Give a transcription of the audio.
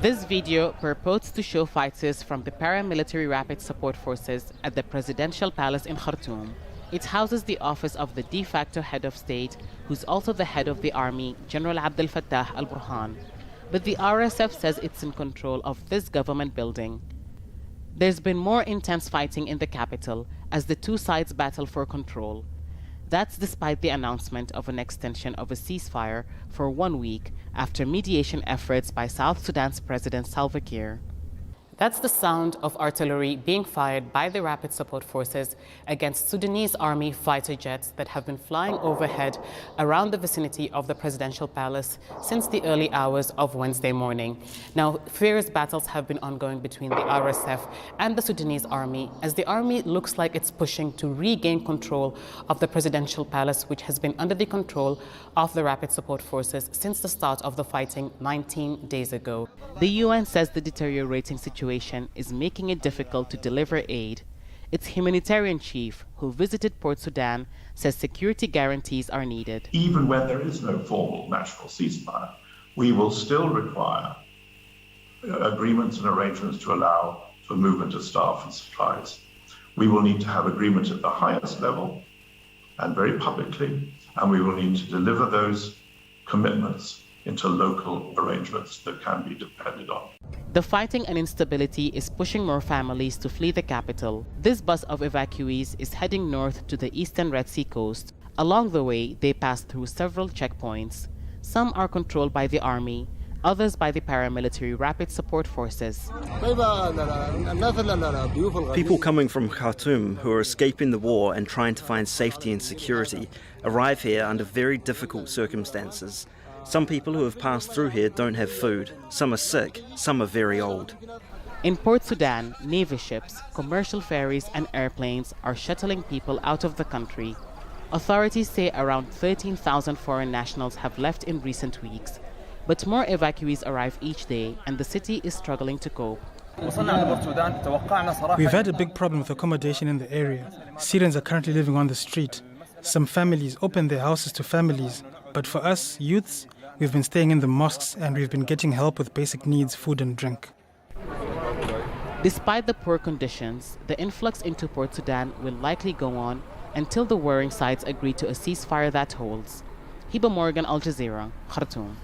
This video purports to show fighters from the paramilitary rapid support forces at the presidential palace in Khartoum. It houses the office of the de facto head of state, who's also the head of the army, General Abdel Fattah al-Burhan. But the RSF says it's in control of this government building. There's been more intense fighting in the capital as the two sides battle for control. That's despite the announcement of an extension of a ceasefire for 1 week after mediation efforts by South Sudan's President Salva Kiir. That's the sound of artillery being fired by the rapid support forces against Sudanese army fighter jets that have been flying overhead around the vicinity of the presidential palace since the early hours of Wednesday morning. Now, fierce battles have been ongoing between the RSF and the Sudanese army, as the army looks like it's pushing to regain control of the presidential palace, which has been under the control of the rapid support forces since the start of the fighting 19 days ago. The UN says the deteriorating situation is making it difficult to deliver aid. Its humanitarian chief, who visited Port Sudan, says security guarantees are needed. Even when there is no formal national ceasefire, we will still require agreements and arrangements to allow for movement of staff and supplies. We will need to have agreement at the highest level and very publicly, and we will need to deliver those commitments into local arrangements that can be depended on. The fighting and instability is pushing more families to flee the capital. This bus of evacuees is heading north to the eastern Red Sea coast. Along the way, they pass through several checkpoints. Some are controlled by the army, others by the paramilitary rapid support forces. People coming from Khartoum who are escaping the war and trying to find safety and security arrive here under very difficult circumstances. Some people who have passed through here don't have food. Some are sick, some are very old. In Port Sudan, Navy ships, commercial ferries and airplanes are shuttling people out of the country. Authorities say around 13,000 foreign nationals have left in recent weeks, but more evacuees arrive each day and the city is struggling to cope. We've had a big problem with accommodation in the area. Syrians are currently living on the street. Some families open their houses to families, but for us, youths, we've been staying in the mosques and we've been getting help with basic needs, food and drink. Despite the poor conditions, the influx into Port Sudan will likely go on until the warring sides agree to a ceasefire that holds. Hiba, Al Jazeera, Khartoum.